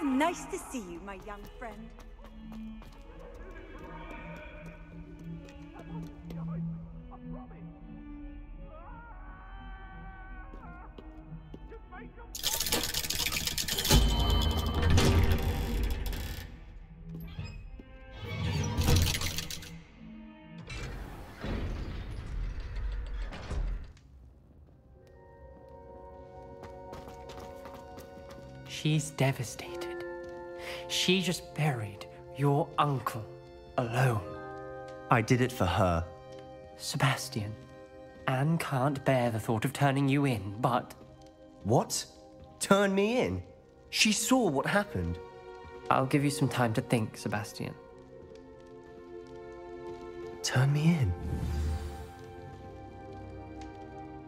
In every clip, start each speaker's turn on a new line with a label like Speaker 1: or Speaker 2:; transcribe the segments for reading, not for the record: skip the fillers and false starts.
Speaker 1: nice to see you, my young friend.
Speaker 2: She's devastated. She just buried your uncle alone.
Speaker 3: I did it for her.
Speaker 2: Sebastian, Anne can't bear the thought of turning you in, but...
Speaker 3: What? Turn me in? She saw what happened.
Speaker 2: I'll give you some time to think, Sebastian.
Speaker 3: Turn me in?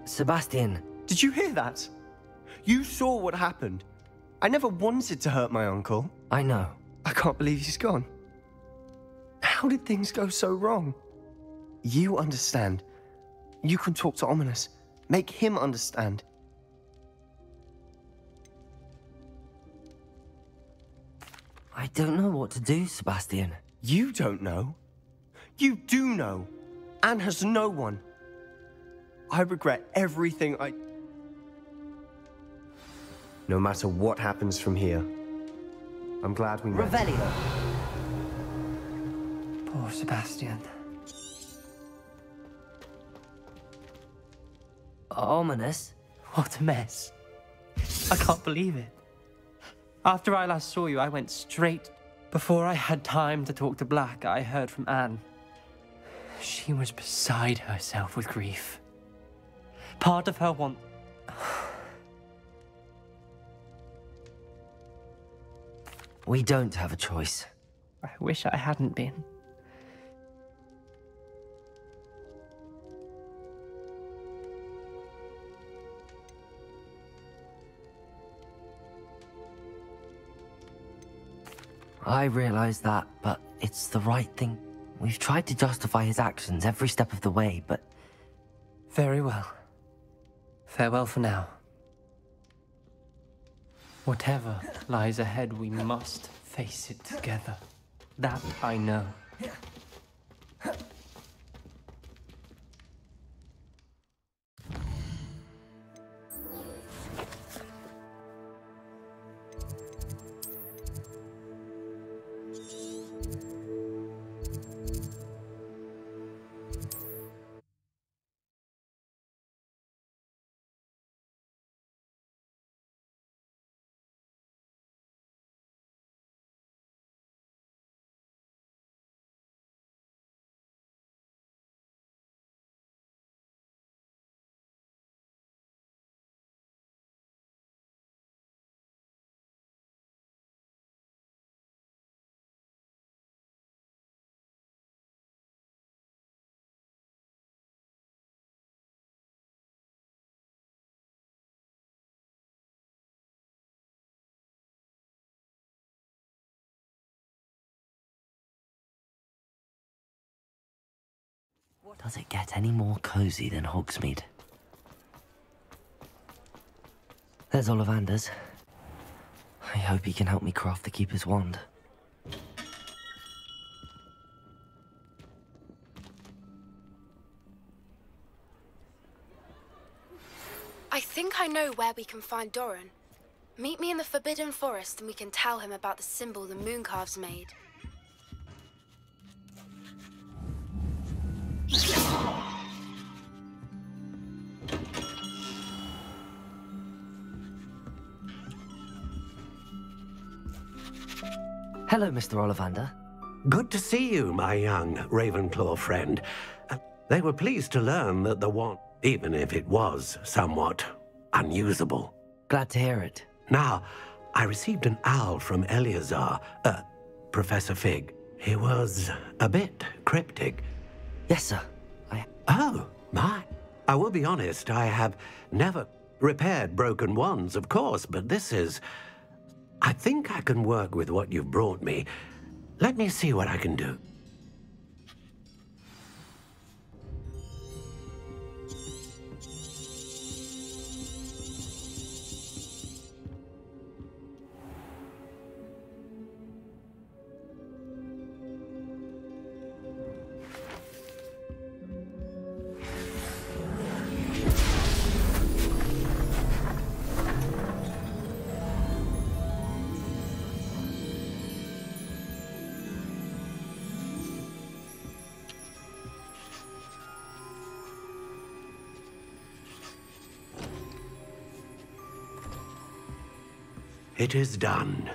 Speaker 4: Sebastian.
Speaker 3: Did you hear that? You saw what happened. I never wanted to hurt my uncle.
Speaker 4: I know.
Speaker 3: I can't believe he's gone. How did things go so wrong? You understand. You can talk to Ominous. Make him understand.
Speaker 4: I don't know what to do, Sebastian.
Speaker 3: You don't know. You do know. Anne has no one. I regret everything I... No matter what happens from here, I'm glad we met.
Speaker 4: Revelio.
Speaker 2: Poor Sebastian.
Speaker 4: Ominous?
Speaker 2: What a mess. I can't believe it. After I last saw you, I went straight. Before I had time to talk to Black, I heard from Anne. She was beside herself with grief. Part of her want...
Speaker 4: We don't have a choice.
Speaker 2: I wish I hadn't been.
Speaker 4: I realize that, but it's the right thing. We've tried to justify his actions every step of the way, but...
Speaker 2: Very well. Farewell for now. Whatever lies ahead, we must face it together. That I know.
Speaker 4: Does it get any more cozy than Hogsmeade? There's Ollivander's. I hope he can help me craft the Keeper's wand.
Speaker 5: I think I know where we can find Doran. Meet me in the Forbidden Forest and we can tell him about the symbol the Mooncalves made.
Speaker 4: Hello, Mr. Ollivander.
Speaker 6: Good to see you, my young Ravenclaw friend. They were pleased to learn that the wand, even if it was somewhat unusable.
Speaker 4: Glad to hear it.
Speaker 6: Now, I received an owl from Eleazar, Professor Fig. He was a bit cryptic.
Speaker 4: Yes, sir.
Speaker 6: Oh, my. I will be honest, I have never repaired broken wands, of course, but this is... I think I can work with what you've brought me. Let me see what I can do. It is done.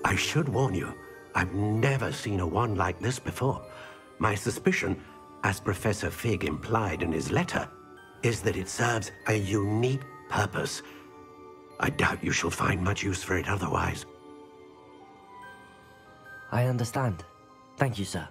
Speaker 6: I should warn you, I've never seen a wand like this before. My suspicion, as Professor Fig implied in his letter, is that it serves a unique purpose. I doubt you shall find much use for it otherwise.
Speaker 4: I understand. Thank you, sir.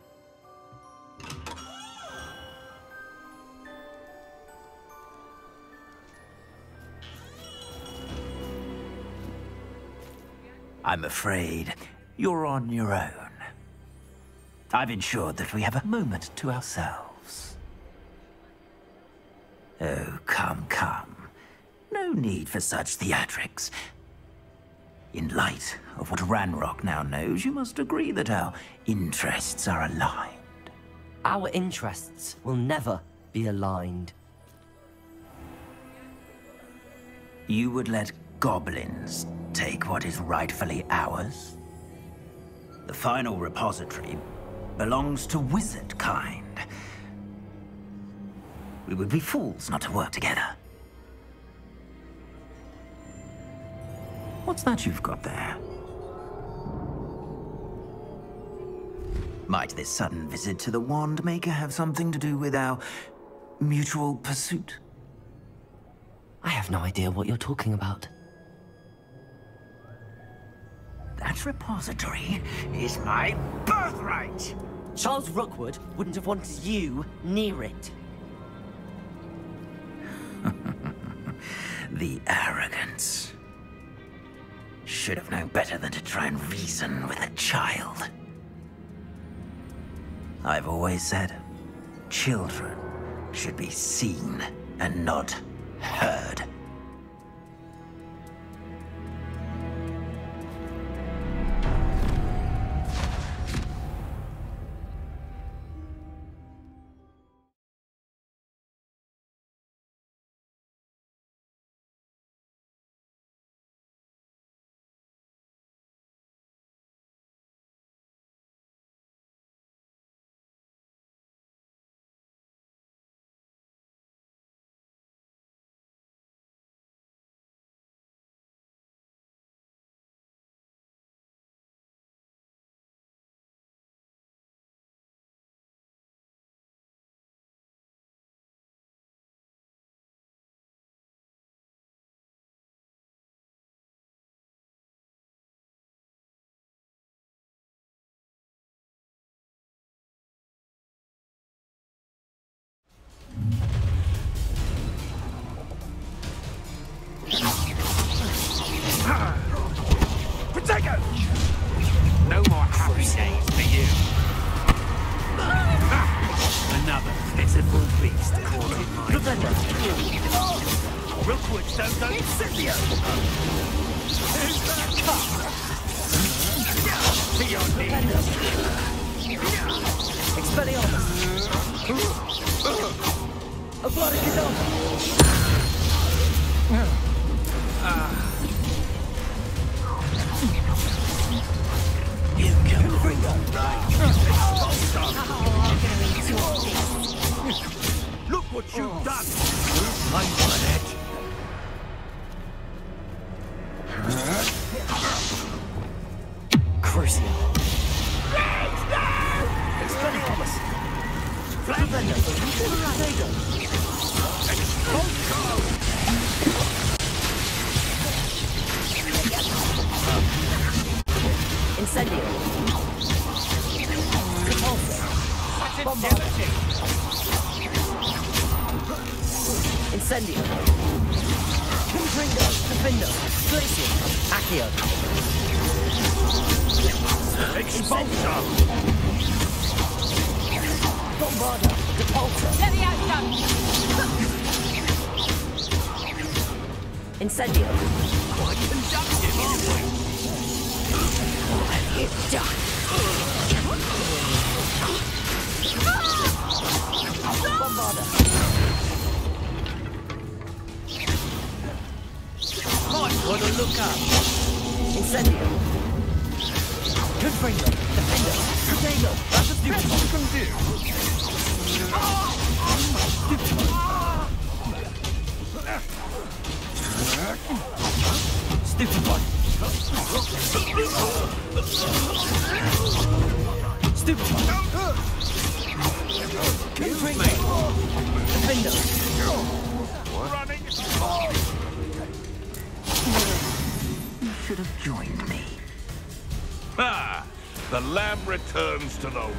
Speaker 7: I'm afraid you're on your own. I've ensured that we have a moment to ourselves. Oh, come, come. No need for such theatrics. In light of what Ranrock now knows, you must agree that our interests are aligned.
Speaker 4: Our interests will never be aligned.
Speaker 7: You would let goblins take what is rightfully ours? The final repository belongs to wizard kind. We would be fools not to work together. What's that you've got there? Might this sudden visit to the Wand Maker have something to do with our mutual pursuit?
Speaker 4: I have no idea what you're talking about.
Speaker 7: That repository is my birthright!
Speaker 4: Charles Rookwood wouldn't have wanted you near it.
Speaker 7: The arrogance. Should have known better than to try and reason with a child. I've always said, children should be seen and not heard.
Speaker 8: Protego! No more happy days for you. Another pitiful beast caught in my Rookwood, don't Incendio! To your knees!
Speaker 4: Expelliarmus! A bloody
Speaker 8: You killed the Ringo, Look what you've done! I'm on it.
Speaker 4: Crucial. Expelliarmus! Flavender! Incendio! Bombard! Incendio! Confringo! Defendo! Glacier! Accio!
Speaker 8: Expulsor!
Speaker 4: Bombarda! Depulsor!
Speaker 5: Leviathan!
Speaker 4: Incendio!
Speaker 8: Quite conductive, aren't we?
Speaker 4: You die! Bombarda!
Speaker 8: Might want to look up.
Speaker 4: Incendio! Confringo, Defender, Protego.
Speaker 8: That's the best you can do.
Speaker 2: Stupefy. Stupefy.
Speaker 4: Confringo, Defender.
Speaker 8: Running.
Speaker 7: You should have joined me.
Speaker 8: Ah, the lamb returns to the...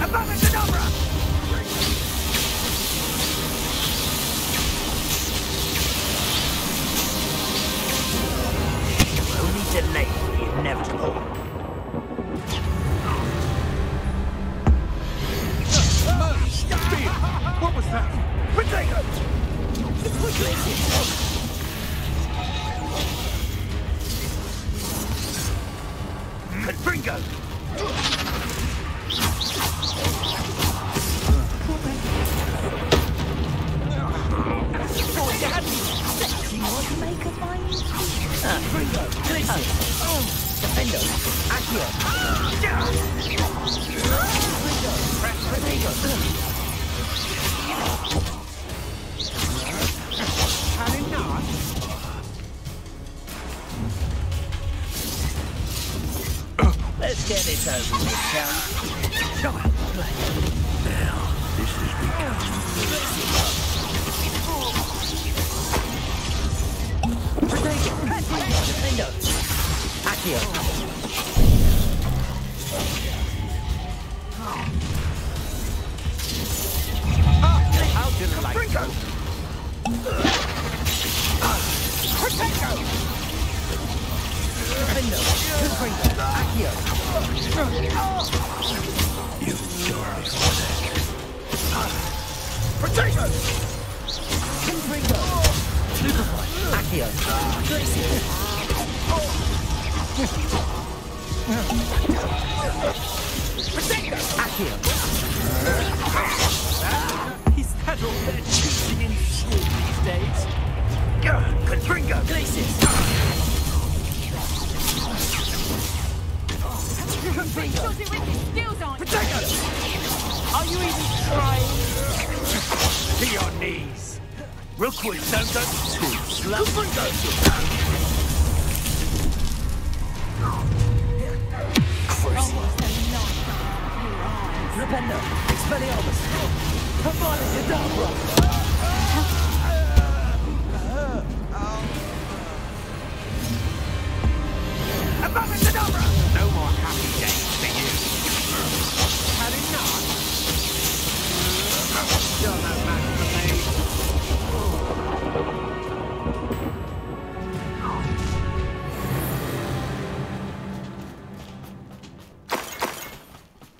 Speaker 8: Abracadabra!
Speaker 7: Only delay the inevitable.
Speaker 8: What was that? Potato!
Speaker 7: Confringo! Confringo! Defender! Accio! Let's get this over with, shall we? Now, this has become... Defender! Accio!
Speaker 8: How delightful! Potato!
Speaker 4: Defender! Confringo! Accio!
Speaker 7: You sorry for that.
Speaker 8: Potato!
Speaker 4: Confringo! Stupefy! Accio!
Speaker 8: Potato!
Speaker 4: Accio!
Speaker 2: Is that all they're teaching in school these days?
Speaker 7: Confringo!
Speaker 4: Glacis!
Speaker 1: Confringo! With his skills on.
Speaker 8: Potato!
Speaker 2: Are you even trying?
Speaker 8: To your knees! Rookwood sounds like too slow.
Speaker 4: Rependo! Expelliarmus! Combine Cadabra!
Speaker 8: Abracadabra! No more happy days for you. Had enough? Still no match for me.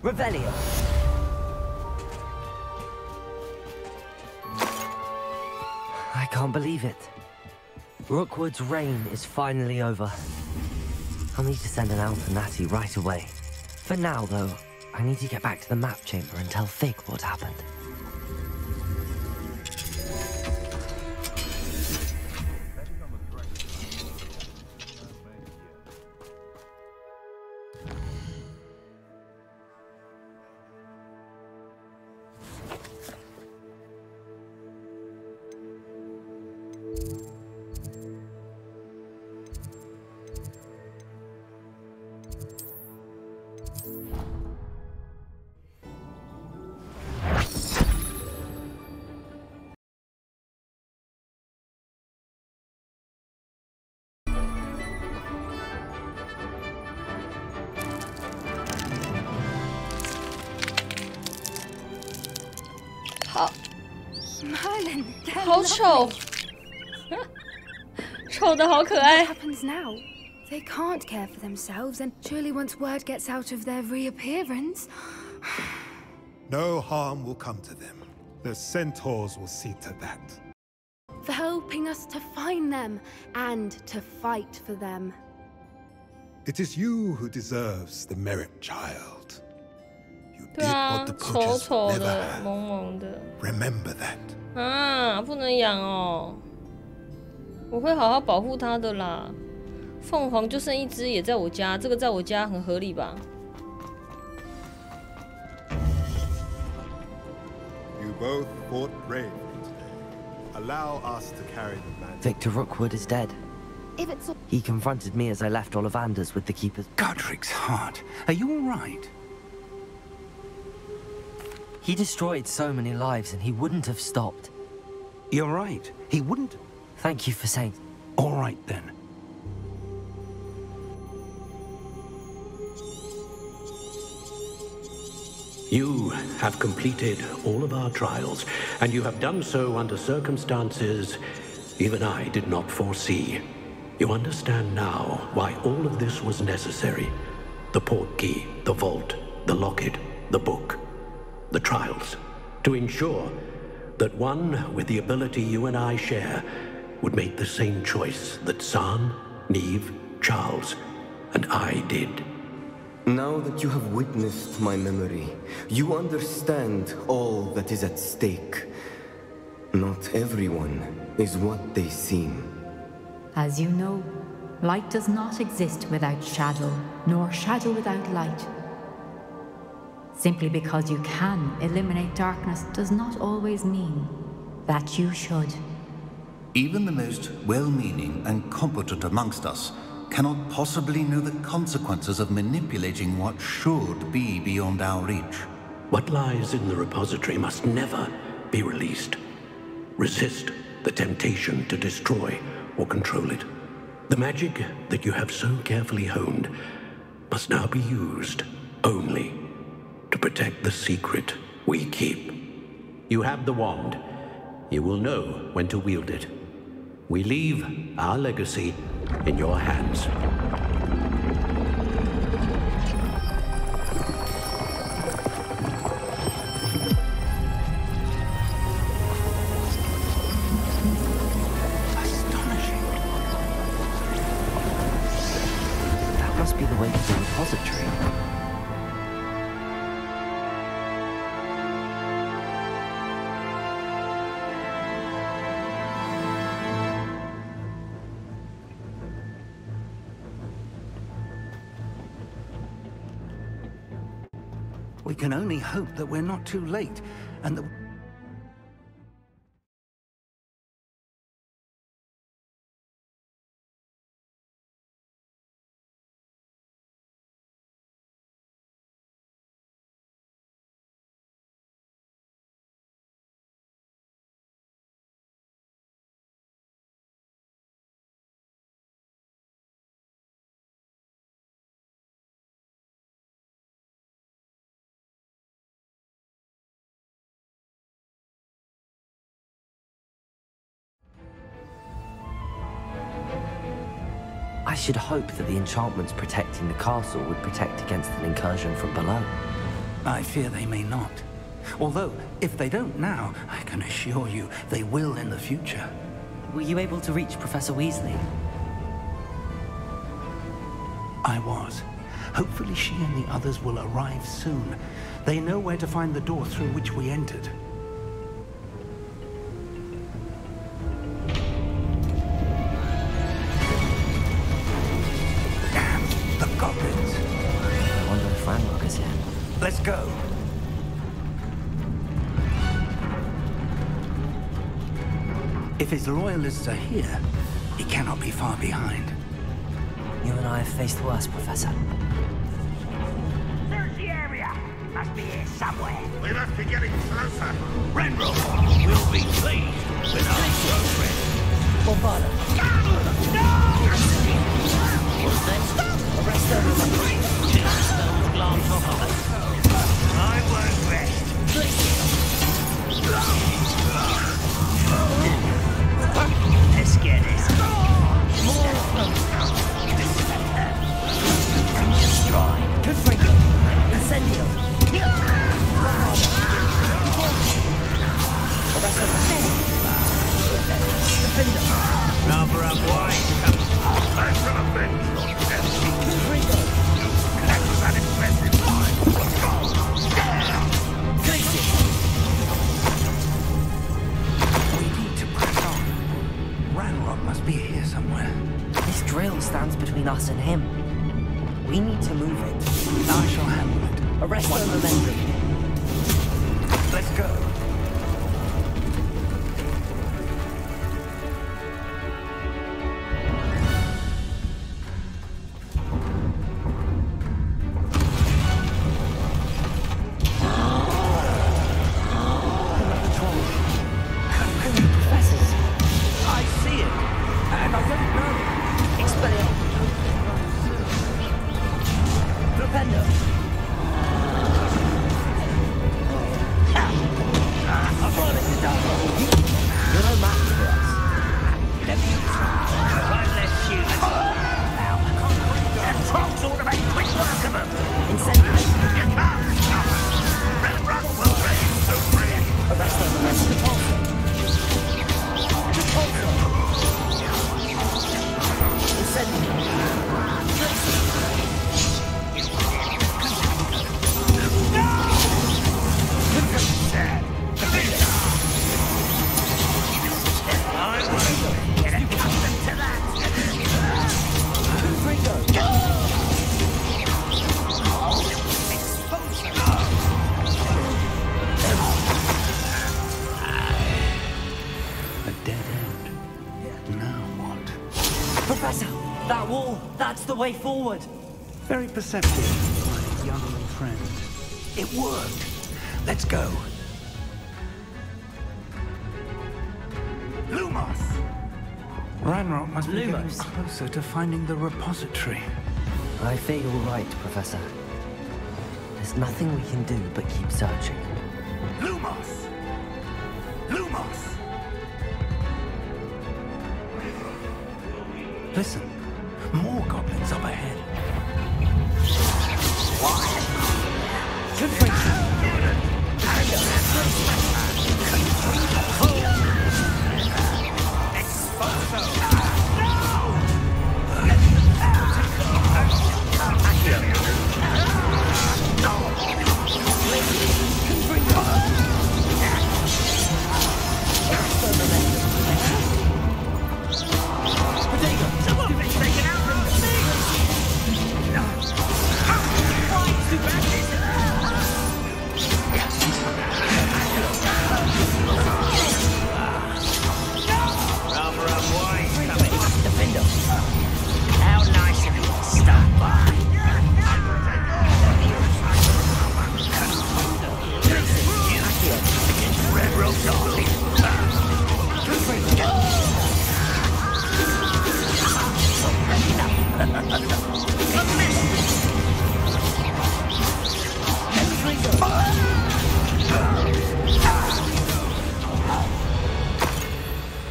Speaker 4: Revelio! I can't believe it. Rookwood's reign is finally over. I'll need to send an out to Natty right away. For now, though, I need to get back to the map chamber and tell Fig what happened.
Speaker 5: Merlin,
Speaker 9: 好丑，丑的好可爱。
Speaker 5: What happens now? They can't care for themselves, and surely once word gets out of their reappearance...
Speaker 10: No harm will come to them. The centaurs will see to that.
Speaker 5: For helping us to find them, and to fight for them.
Speaker 10: It is you who deserves the merit, child. You
Speaker 9: 对
Speaker 10: did
Speaker 9: 啊
Speaker 10: what the，
Speaker 9: 丑
Speaker 10: poachers
Speaker 9: 丑
Speaker 10: never
Speaker 9: 的，
Speaker 10: had.
Speaker 9: 萌萌的
Speaker 10: Remember that.
Speaker 9: 啊，不能养哦。我会好好保护它的啦。凤凰就剩一只，也在我家，这个在我家很合理吧？
Speaker 10: You both fought bravely today. Allow us to carry the magic.
Speaker 4: Victor Rookwood is dead.
Speaker 5: If it's all
Speaker 4: He confronted me as I left Ollivander's with the Keeper's...
Speaker 7: Godric's heart. Are you all right?
Speaker 4: He destroyed so many lives and he wouldn't have stopped.
Speaker 7: You're right. He wouldn't.
Speaker 4: Thank you for saying...
Speaker 7: All right, then.
Speaker 6: You have completed all of our trials, and you have done so under circumstances even I did not foresee. You understand now why all of this was necessary. The portkey, the vault, the locket, the book, the trials. To ensure that one with the ability you and I share would make the same choice that San, Neve, Charles, and I did.
Speaker 3: Now that you have witnessed my memory, you understand all that is at stake. Not everyone is what they seem.
Speaker 11: As you know, light does not exist without shadow, nor shadow without light. Simply because you can eliminate darkness does not always mean that you should.
Speaker 12: Even the most well-meaning and competent amongst us cannot possibly know the consequences of manipulating what should be beyond our reach.
Speaker 6: What lies in the repository must never be released. Resist the temptation to destroy or control it. The magic that you have so carefully honed must now be used only to protect the secret we keep. You have the wand. You will know when to wield it. We leave our legacy in your hands.
Speaker 7: Astonishing.
Speaker 4: That must be the way to the repository.
Speaker 7: We can only hope that we're not too late, and that...
Speaker 4: I should hope that the enchantments protecting the castle would protect against an incursion from below.
Speaker 7: I fear they may not. Although, if they don't now, I can assure you they will in the future.
Speaker 4: Were you able to reach Professor Weasley?
Speaker 7: I was. Hopefully she and the others will arrive soon. They know where to find the door through which we entered. Damn, the goblins.
Speaker 4: I wonder if Ranrock is here.
Speaker 7: Let's go. If his loyalists are here, he cannot be far behind.
Speaker 4: You and I have faced worse, Professor.
Speaker 8: Search the area. Must be here somewhere.
Speaker 13: We must be getting closer.
Speaker 8: Renbrook will be pleased with our progress.
Speaker 4: Bombarda.
Speaker 8: No! What's next?
Speaker 4: Arrest everyone.
Speaker 8: Stone's glance off of us. I won't rest. Let's get this.
Speaker 4: Stride. Confringo. Incendio. Arrest everyone. Defender.
Speaker 8: Now for our boys.
Speaker 13: I'm gonna finish.
Speaker 4: Confringo.
Speaker 13: That was an impressive fight.
Speaker 7: We need to press on. Ranrock must be here somewhere.
Speaker 4: This drill stands between us and him. We need to move it.
Speaker 7: I shall handle it.
Speaker 4: Arrest the momentum.
Speaker 7: Let's go.
Speaker 4: The way forward.
Speaker 7: Very perceptive, my young friend. It worked. Let's go. Lumos! Ranrock must be getting closer to finding the repository.
Speaker 4: I fear you're right, Professor. There's nothing we can do but keep searching.
Speaker 7: Lumos! Lumos! Listen. More goblins up ahead.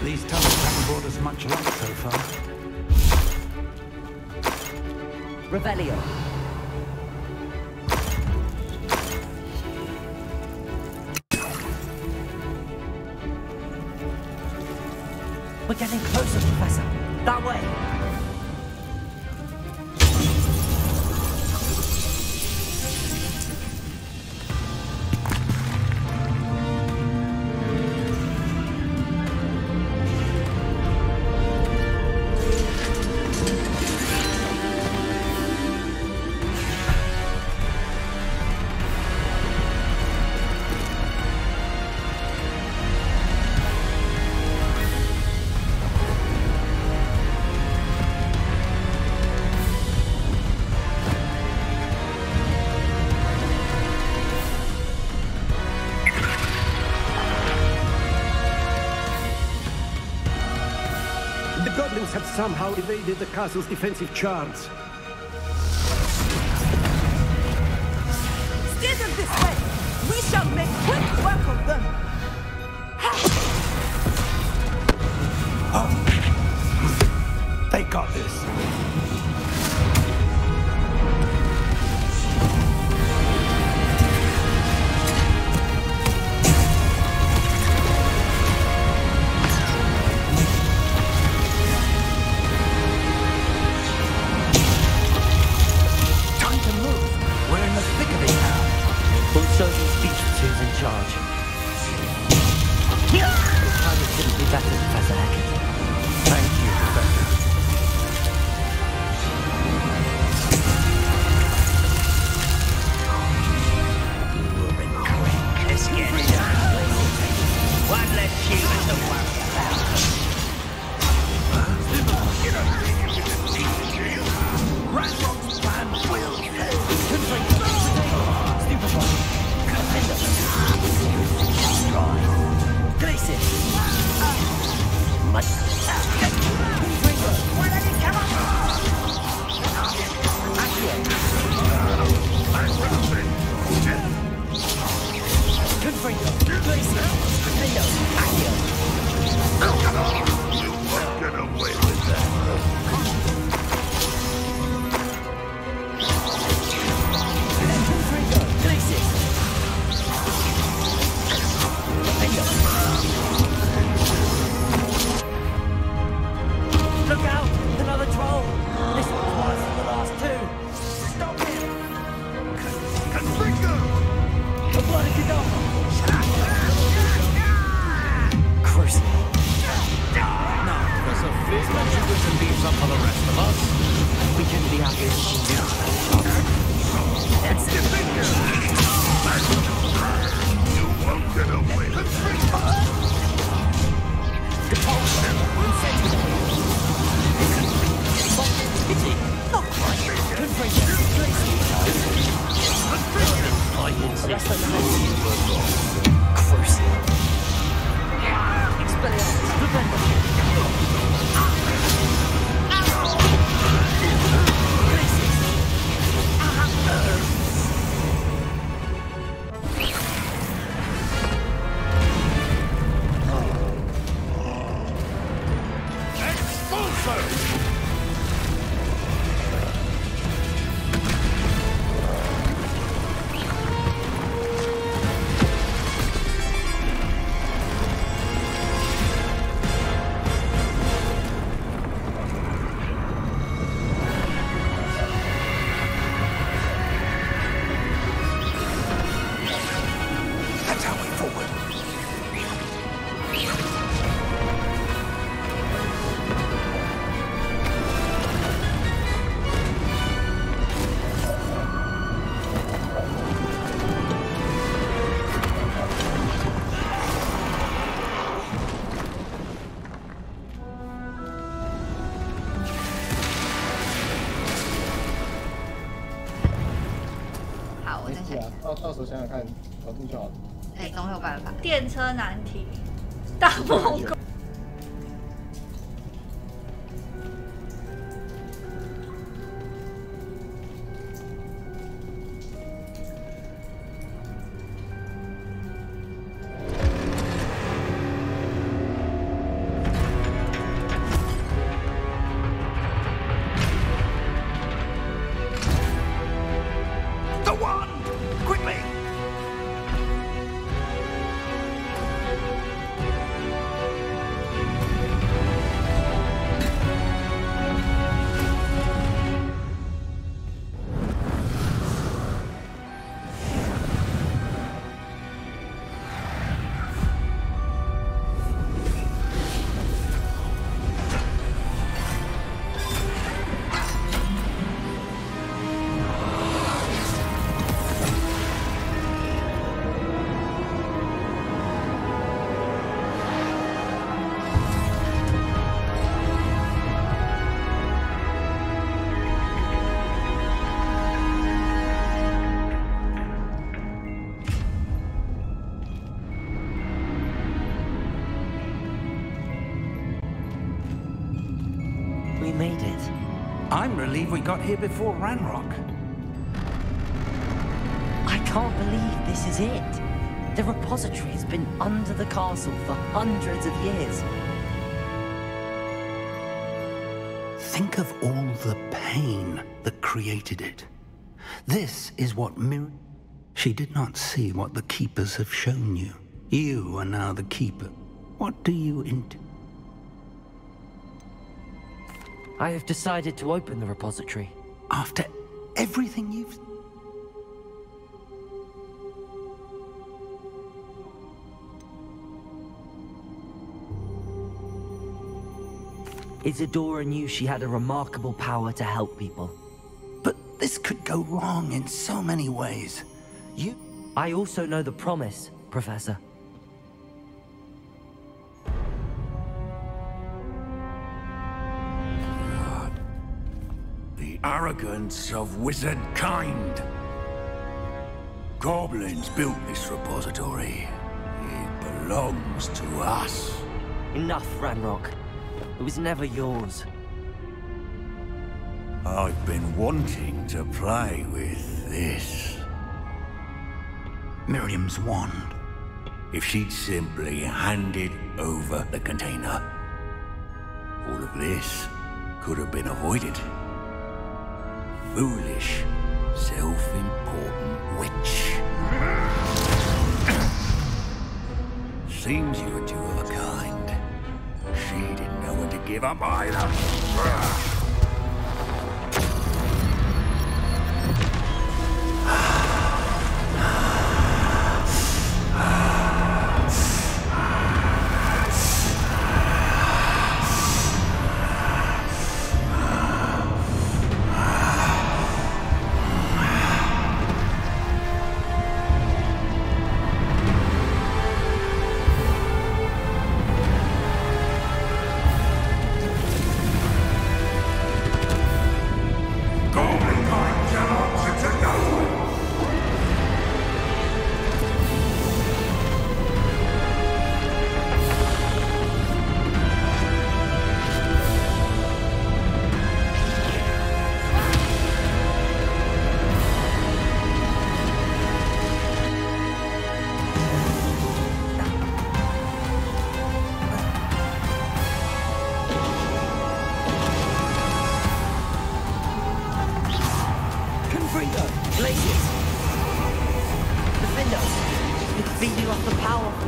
Speaker 7: These tunnels haven't brought us much luck so far.
Speaker 4: Revelio. We're getting closer, Professor. That way.
Speaker 6: The goblins have somehow evaded the castle's defensive charge.
Speaker 1: Steer them this way! We shall make quick work of them!
Speaker 7: Oh. They got this.
Speaker 4: We'll show these beasts who's in charge.
Speaker 13: first.
Speaker 14: 到时候想想看，搞定就好了。
Speaker 15: 哎，总会有办法。电车难题，大梦宫。
Speaker 7: I'm relieved we got here before Ranrock.
Speaker 4: I can't believe this is it. The repository has been under the castle for hundreds of years.
Speaker 12: Think of all the pain that created it. This is what She did not see what the Keepers have shown you. You are now the Keeper. What do you intend?
Speaker 4: I have decided to open the repository.
Speaker 12: After everything you've...
Speaker 4: Isadora knew she had a remarkable power to help people.
Speaker 12: But this could go wrong in so many ways.
Speaker 4: I also know the promise, Professor.
Speaker 7: Arrogance of wizard kind. Goblins built this repository. It belongs to us.
Speaker 4: Enough, Ranrock. It was never yours.
Speaker 7: I've been wanting to play with this.
Speaker 12: Miriam's wand.
Speaker 7: If she'd simply handed over the container, all of this could have been avoided. Foolish, self-important witch. Seems you were two of a kind. She didn't know when to give up either.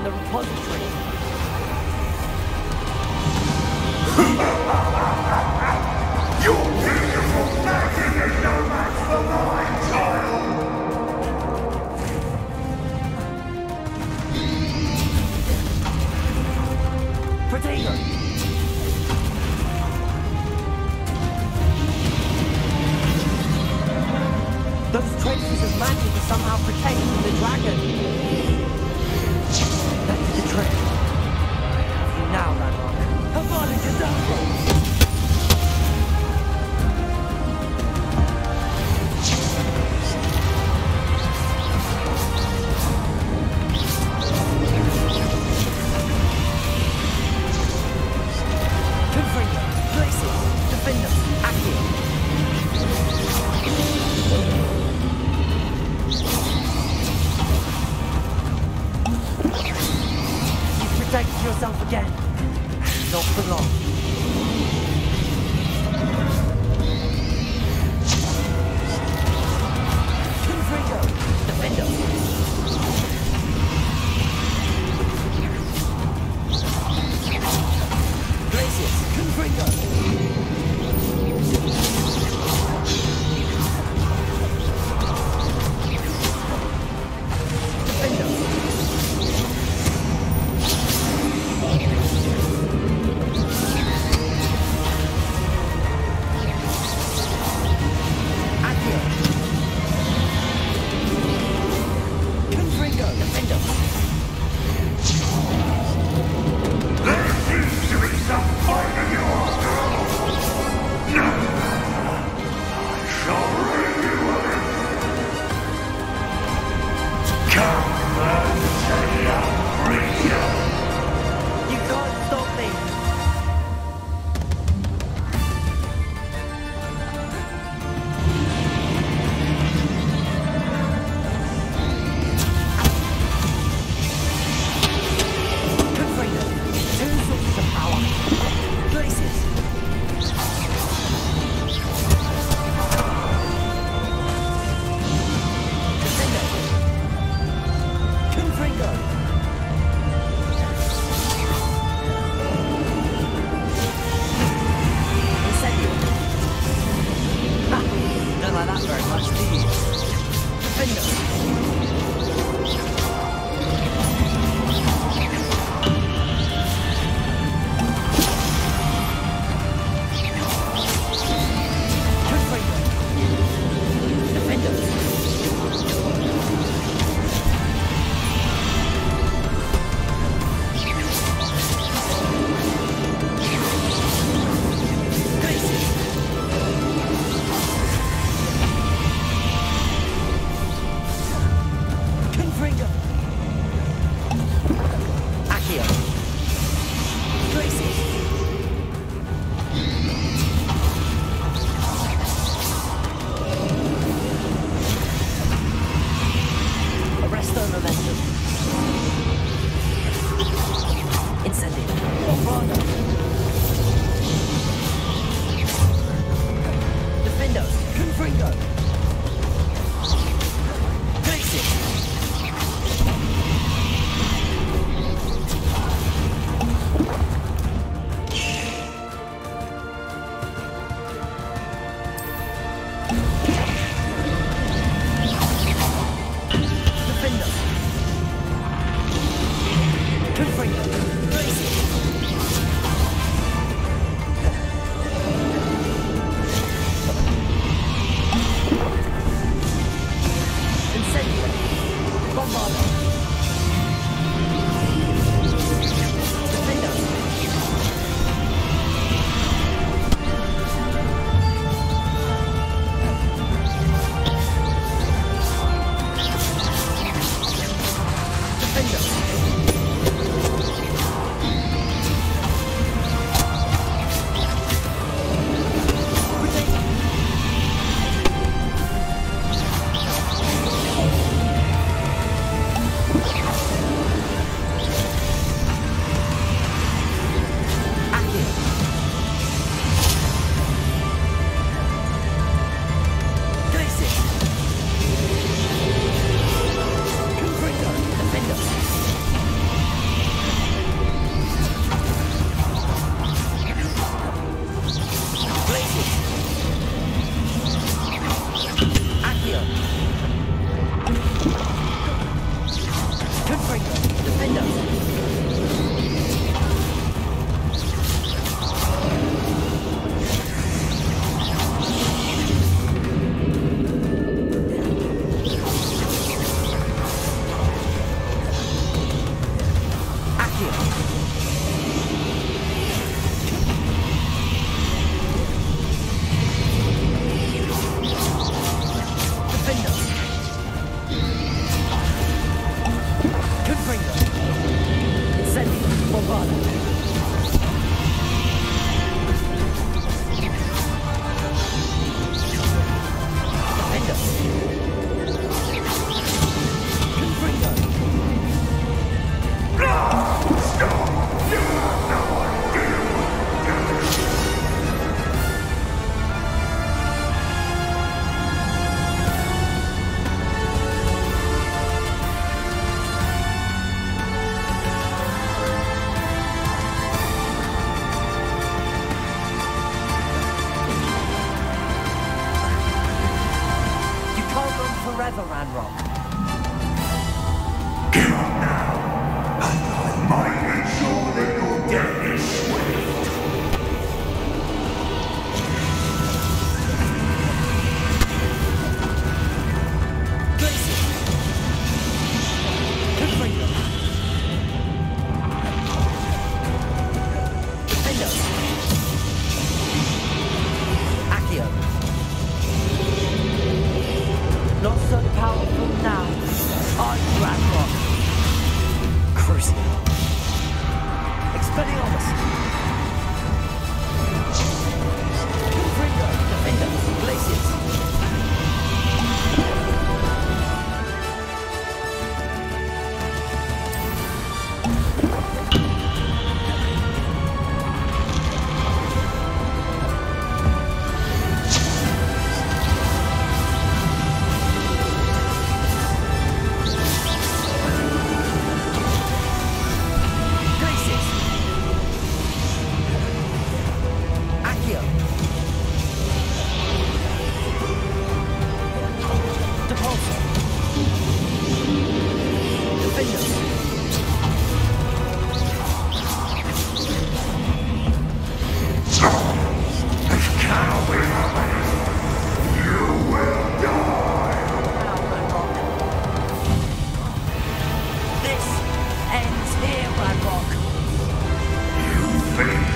Speaker 4: the repository.
Speaker 13: Your beautiful magic is no match for mine, child!
Speaker 4: Potato! Those traces of magic are somehow protecting the dragon. That's the trick. I have you now, Ranrock. Avada Kedavra! Protect yourself again. Not for long. Confringo, Defender. Glacius, Confringo.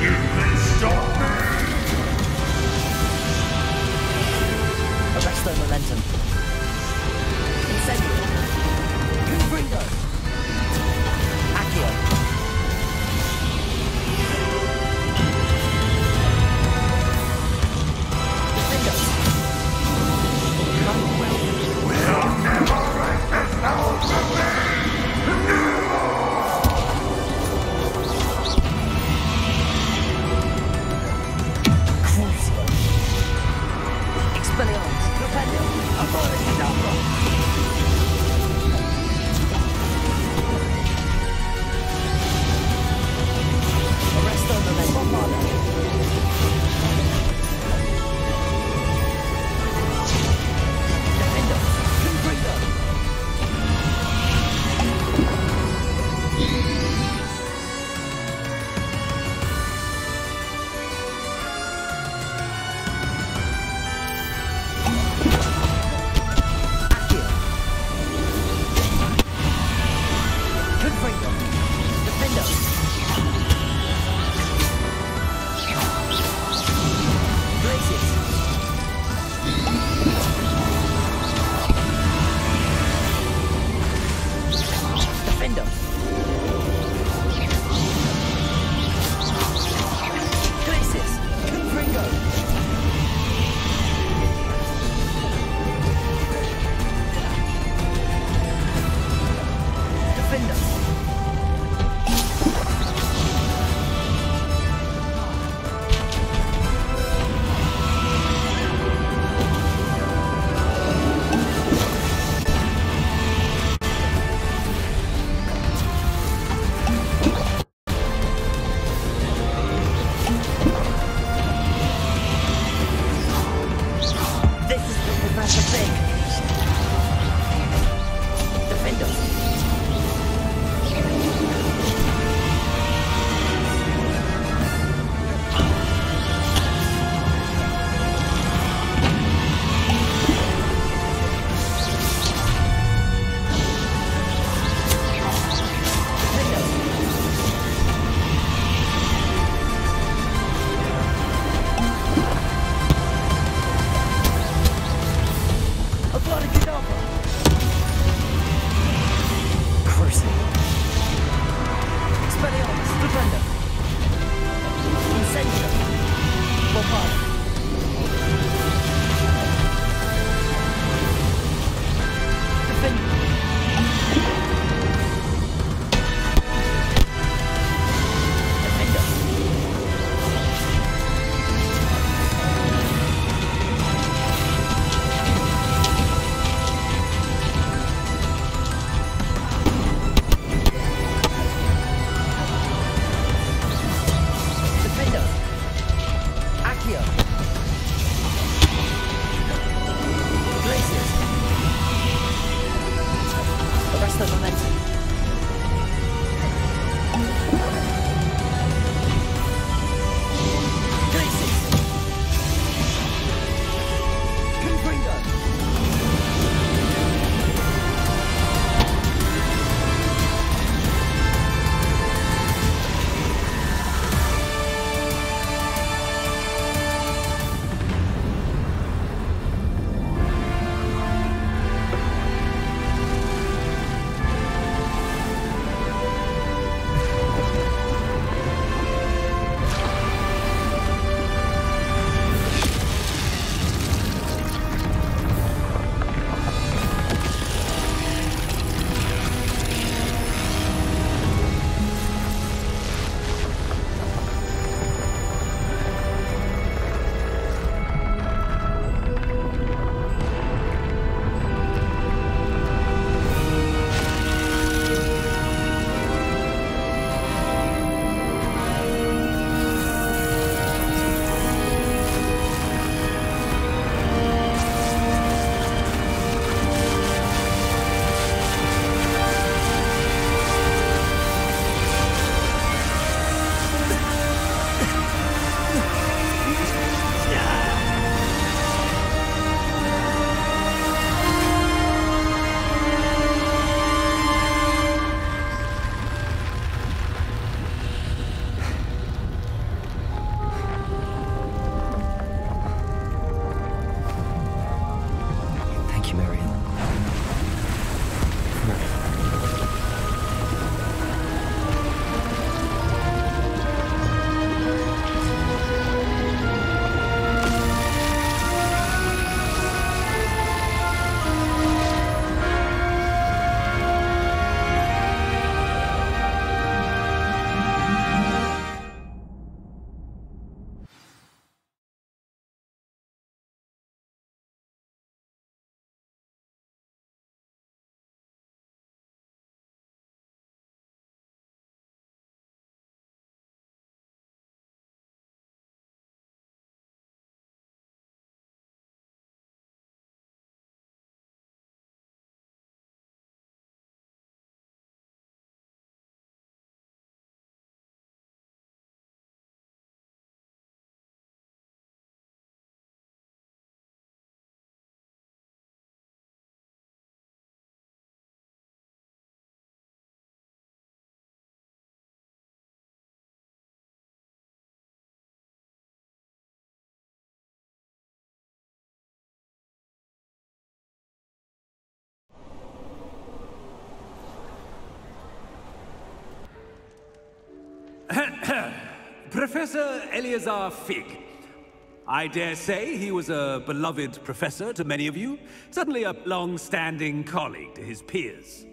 Speaker 13: You can stop me!
Speaker 4: Arrest their momentum. Incendio. Confringo. Accio. Defendo.
Speaker 13: We'll never break this power from me!
Speaker 4: Crucio. Expelliarmus. Defendo. Authority number. Arresto momentum. Defendo. Confringo. Accio. Confringo. Defendo. Braces. Defendo. Braces. Confringo. Defendo. This is the Professor Big. Defendo. Authority number. Crucio. Expelliarmus. Defendo. Incendio. Bombard. Defendo. Defendo. Defendo. Accio.
Speaker 8: Professor Eleazar Fig. I dare say he was a beloved professor to many of you, certainly a long-standing colleague to his peers.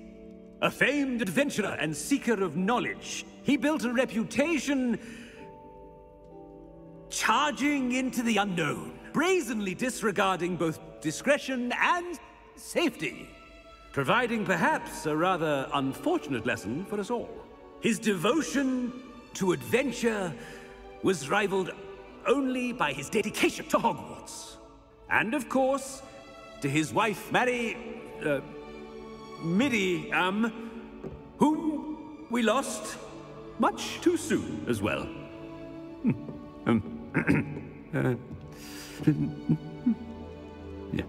Speaker 8: A famed adventurer and seeker of knowledge, he built a reputation charging into the unknown, brazenly disregarding both discretion and safety, providing perhaps a rather unfortunate lesson for us all. His devotion to adventure was rivaled only by his dedication to Hogwarts. And of course, to his wife, Midi, whom we lost much too soon as well. Yeah.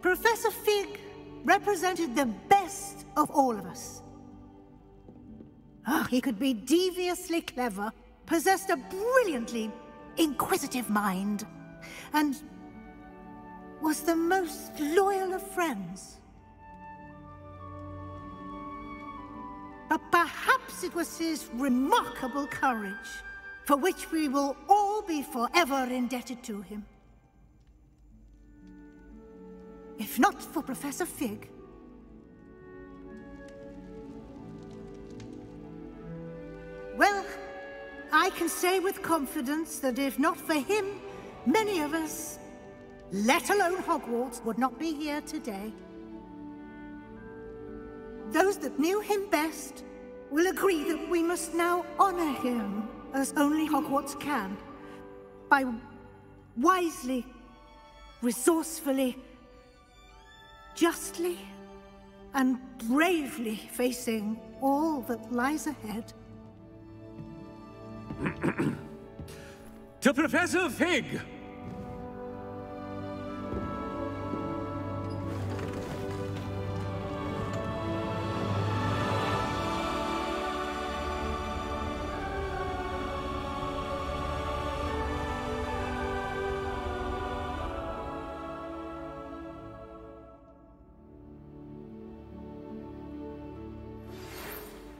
Speaker 16: Professor Fig represented the best of all of us. He could be deviously clever, possessed a brilliantly inquisitive mind, and was the most loyal of friends. But perhaps it was his remarkable courage, for which we will all be forever indebted to him. If not for Professor Fig, well, I can say with confidence that if not for him, many of us, let alone Hogwarts, would not be here today. Those that knew him best will agree that we must now honor him as only Hogwarts can, by wisely, resourcefully, justly, and bravely facing all that lies ahead.
Speaker 8: To Professor Fig!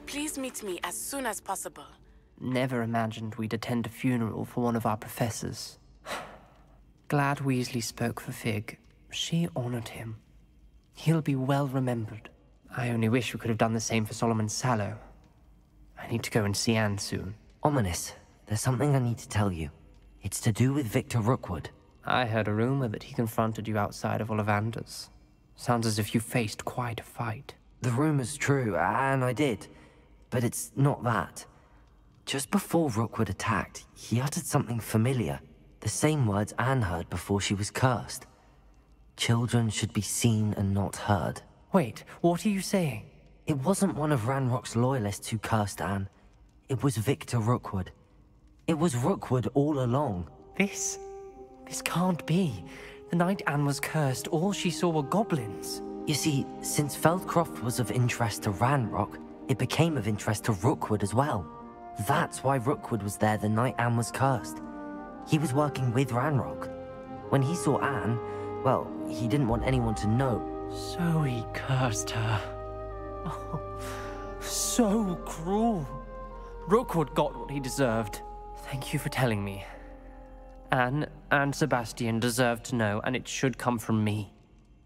Speaker 17: Please meet me as soon as possible.
Speaker 2: Never imagined we'd attend a funeral for one of our professors. Glad Weasley spoke for Fig. She honored him. He'll be well remembered. I only wish we could have done the same for Solomon Sallow. I need to go and see Anne soon.
Speaker 4: Ominous, there's something I need to tell you. It's to do with Victor Rookwood.
Speaker 2: I heard a rumor that he confronted you outside of Ollivander's. Sounds as if you faced quite a fight.
Speaker 4: The rumor's true, and I did. But it's not that. Just before Rookwood attacked, he uttered something familiar. The same words Anne heard before she was cursed. Children should be seen and not heard.
Speaker 2: Wait, what are you saying?
Speaker 4: It wasn't one of Ranrock's loyalists who cursed Anne. It was Victor Rookwood. It was Rookwood all along.
Speaker 2: This can't be. The night Anne was cursed, all she saw were goblins.
Speaker 4: You see, since Feldcroft was of interest to Ranrock, it became of interest to Rookwood as well. That's why Rookwood was there the night Anne was cursed. He was working with Ranrock. When he saw Anne, well, he didn't want anyone to know.
Speaker 2: So he cursed her. Oh, so cruel. Rookwood got what he deserved. Thank you for telling me. Anne and Sebastian deserve to know, and it should come from me.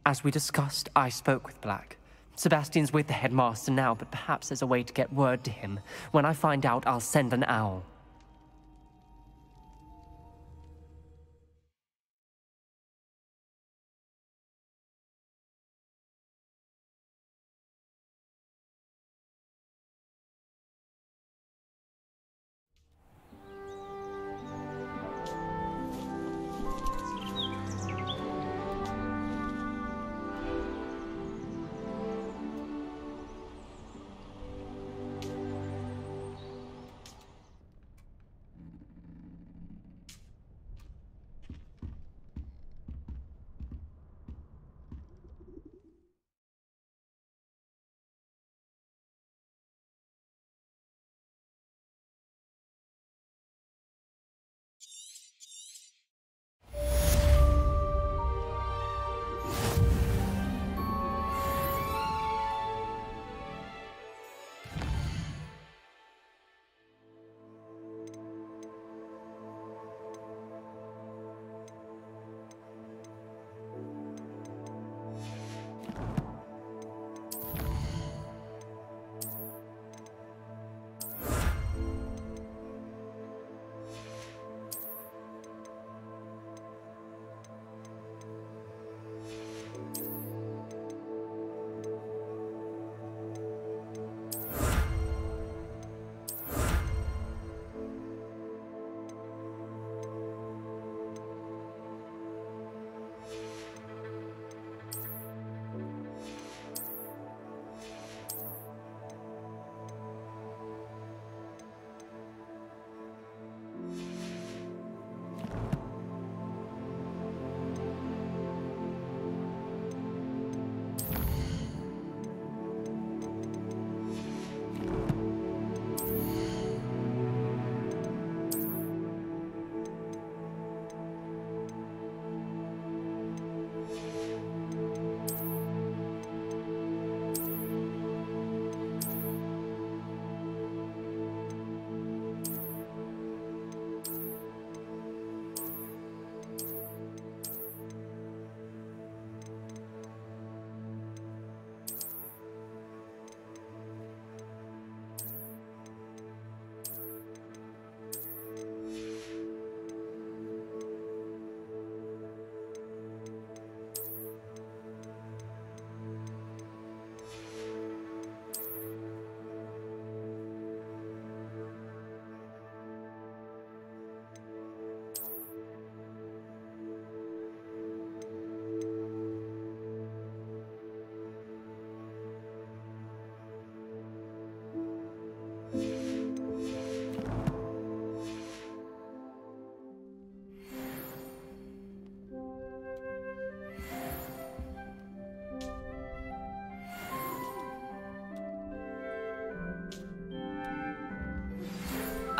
Speaker 2: As we discussed, I spoke with Black. Sebastian's with the headmaster now, but perhaps there's a way to get word to him. When I find out, I'll send an owl.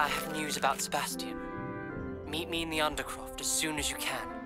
Speaker 2: I have news about Sebastian. Meet me in the Undercroft as soon as you can.